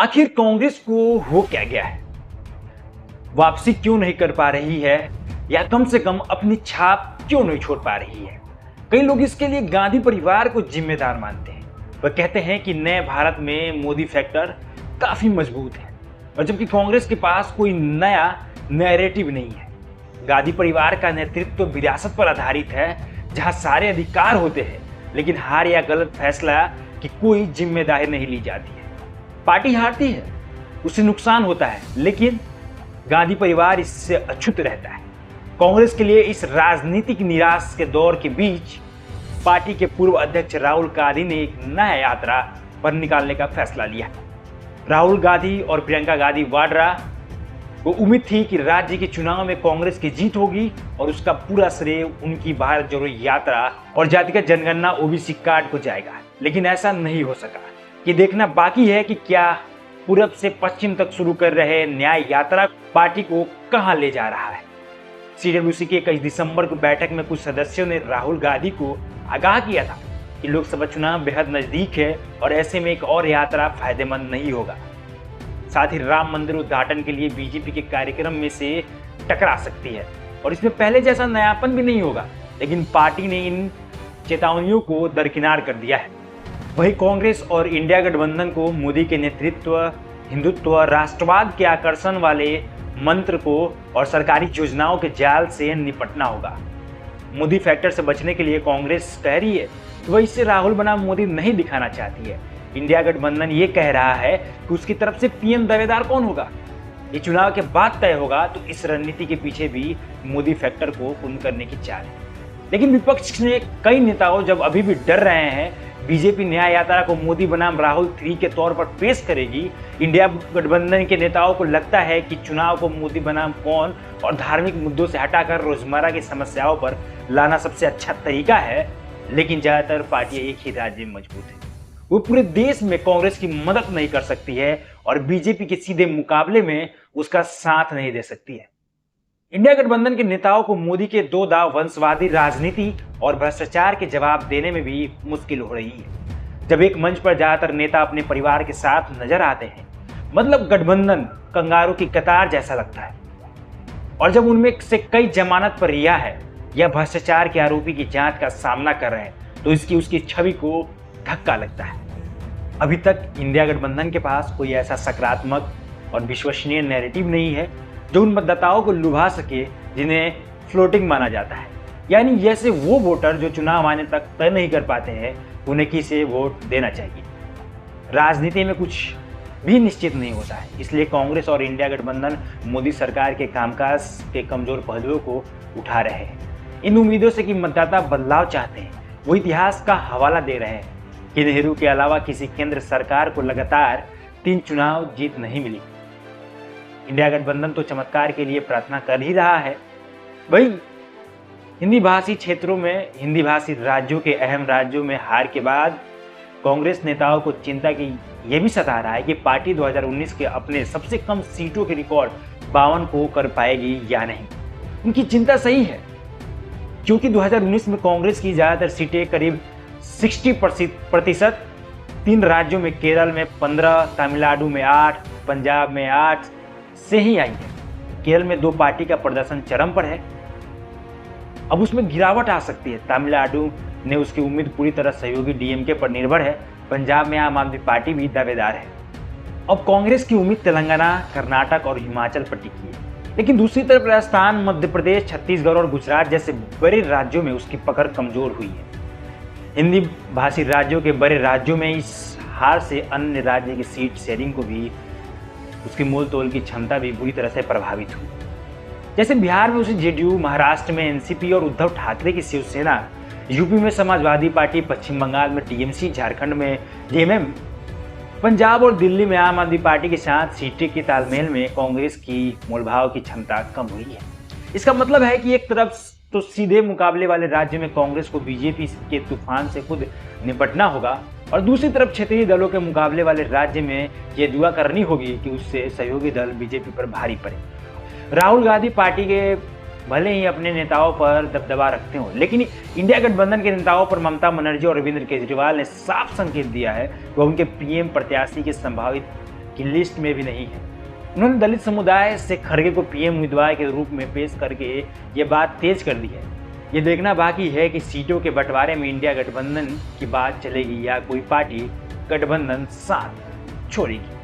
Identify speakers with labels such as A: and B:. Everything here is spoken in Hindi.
A: आखिर कांग्रेस को हो क्या गया है? वापसी क्यों नहीं कर पा रही है, या कम से कम अपनी छाप क्यों नहीं छोड़ पा रही है? कई लोग इसके लिए गांधी परिवार को जिम्मेदार मानते हैं। वह कहते हैं कि नए भारत में मोदी फैक्टर काफी मजबूत है, और जबकि कांग्रेस के पास कोई नया नैरेटिव नहीं है। गांधी परिवार का नेतृत्व विरासत पर आधारित है, जहां सारे अधिकार होते हैं, लेकिन हार या गलत फैसला की कोई जिम्मेदारी नहीं ली जाती है। पार्टी हारती है, उससे नुकसान होता है, लेकिन गांधी परिवार इससे अछूत रहता है। कांग्रेस के लिए इस राजनीतिक निराश के दौर के बीच पार्टी के पूर्व अध्यक्ष राहुल गांधी ने एक नया यात्रा पर निकालने का फैसला लिया। राहुल गांधी और प्रियंका गांधी वाड्रा को उम्मीद थी कि राज्य के चुनाव में कांग्रेस की जीत होगी, और उसका पूरा श्रेय उनकी भारत जोड़ो यात्रा और जातिगत जनगणना ओबीसी कार्ड को जाएगा। लेकिन ऐसा नहीं हो सका। ये देखना बाकी है कि क्या पूरब से पश्चिम तक शुरू कर रहे न्याय यात्रा पार्टी को कहां ले जा रहा है। सीडब्ल्यूसी की 21 दिसंबर को बैठक में कुछ सदस्यों ने राहुल गांधी को आगाह किया था कि लोकसभा चुनाव बेहद नजदीक है, और ऐसे में एक और यात्रा फायदेमंद नहीं होगा। साथ ही राम मंदिर उद्घाटन के लिए बीजेपी के कार्यक्रम में से टकरा सकती है, और इसमें पहले जैसा नयापन भी नहीं होगा। लेकिन पार्टी ने इन चेतावनियों को दरकिनार कर दिया है। वहीं कांग्रेस और इंडिया गठबंधन को मोदी के नेतृत्व, हिंदुत्व, राष्ट्रवाद के आकर्षण वाले मंत्र को और सरकारी योजनाओं के जाल से निपटना होगा। मोदी फैक्टर से बचने के लिए कांग्रेस कह रही है कि वह इससे राहुल बनाम मोदी नहीं दिखाना चाहती है। इंडिया गठबंधन ये कह रहा है कि उसकी तरफ से पीएम दावेदार कौन होगा, ये चुनाव के बाद तय होगा। तो इस रणनीति के पीछे भी मोदी फैक्टर को पूर्ण करने की चाल है। लेकिन विपक्ष ने कई नेताओं जब अभी भी डर रहे हैं बीजेपी न्याय यात्रा को मोदी बनाम राहुल 3 के तौर पर पेश करेगी, इंडिया गठबंधन के नेताओं को लगता है कि चुनाव को मोदी बनाम कौन और धार्मिक मुद्दों से हटाकर रोजमर्रा की समस्याओं पर लाना सबसे अच्छा तरीका है। लेकिन ज्यादातर पार्टियां एक ही राज्य में मजबूत है, वो पूरे देश में कांग्रेस की मदद नहीं कर सकती है, और बीजेपी के सीधे मुकाबले में उसका साथ नहीं दे सकती है। इंडिया गठबंधन के नेताओं को मोदी के दो दाव वंशवादी राजनीति और भ्रष्टाचार के जवाब देने में भी मुश्किल हो रही है। जब एक मंच पर ज्यादातर नेता अपने परिवार के साथ नजर आते हैं, मतलब गठबंधन कंगारू की कतार जैसा लगता है, और जब उनमें से कई जमानत पर रिहा है या भ्रष्टाचार के आरोपी की जांच का सामना कर रहे हैं, तो इसकी उसकी छवि को धक्का लगता है। अभी तक इंडिया गठबंधन के पास कोई ऐसा सकारात्मक और विश्वसनीय नैरेटिव नहीं है जो उन मतदाताओं को लुभा सके जिन्हें फ्लोटिंग माना जाता है, यानी जैसे वो वोटर जो चुनाव आने तक तय नहीं कर पाते हैं उन्हें किसे वोट देना चाहिए। राजनीति में कुछ भी निश्चित नहीं होता है, इसलिए कांग्रेस और इंडिया गठबंधन मोदी सरकार के कामकाज के कमजोर पहलुओं को उठा रहे हैं। इन उम्मीदों से कि मतदाता बदलाव चाहते हैं, वो इतिहास का हवाला दे रहे हैं कि नेहरू के अलावा किसी केंद्र सरकार को लगातार 3 चुनाव जीत नहीं मिली। इंडिया गठबंधन तो चमत्कार के लिए प्रार्थना कर ही रहा है। वही हिंदी भाषी क्षेत्रों में, हिंदी भाषी राज्यों के अहम राज्यों में हार के बाद कांग्रेस नेताओं को चिंता की यह भी सता रहा है कि पार्टी 2019 के अपने सबसे कम सीटों के रिकॉर्ड 52 को कर पाएगी या नहीं। उनकी चिंता सही है, क्योंकि 2019 में कांग्रेस की ज्यादातर सीटें करीब 60% 3 राज्यों में, केरल में 15, तमिलनाडु में 8, पंजाब में 8 से ही आई है। केरल में 2 पार्टी का प्रदर्शन चरम पर है, अब उसमें गिरावट आ सकती है। तमिलनाडु ने उसकी उम्मीद पूरी तरह सहयोगी डीएमके पर निर्भर है। पंजाब में आम आदमी पार्टी भी दावेदार है। अब कांग्रेस की उम्मीद तेलंगाना, कर्नाटक और हिमाचल पर टिकी है, लेकिन दूसरी तरफ राजस्थान, मध्य प्रदेश, छत्तीसगढ़ और गुजरात जैसे बड़े राज्यों में उसकी पकड़ कमजोर हुई है। हिंदी भाषी राज्यों के बड़े राज्यों में इस हार से अन्य राज्य की सीट शेयरिंग को भी, उसकी मोल तोल की क्षमता भी बुरी तरह से प्रभावित हुई। जैसे बिहार में उसे जेडीयू, महाराष्ट्र में एनसीपी और उद्धव ठाकरे की शिवसेना, यूपी में समाजवादी पार्टी, पश्चिम बंगाल में टीएमसी, झारखंड में जेएमएम, पंजाब और दिल्ली में आम आदमी पार्टी के साथ सीटें के तालमेल में कांग्रेस की मोलभाव की क्षमता कम हुई है। इसका मतलब है कि एक तरफ तो सीधे मुकाबले वाले राज्य में कांग्रेस को बीजेपी के तूफान से खुद निपटना होगा, और दूसरी तरफ क्षेत्रीय दलों के मुकाबले वाले राज्य में ये दुआ करनी होगी कि उससे सहयोगी दल बीजेपी पर भारी पड़े। राहुल गांधी पार्टी के भले ही अपने नेताओं पर दबदबा रखते हो, लेकिन इंडिया गठबंधन के नेताओं पर ममता बनर्जी और अरविंद केजरीवाल ने साफ संकेत दिया है कि वह उनके पीएम प्रत्याशी के संभावित की लिस्ट में भी नहीं है। उन्होंने दलित समुदाय से खड़गे को पीएम उम्मीदवार के रूप में पेश करके ये बात तेज कर दी है। ये देखना बाकी है कि सीटों के बंटवारे में इंडिया गठबंधन की बात चलेगी या कोई पार्टी गठबंधन साथ छोड़ेगी।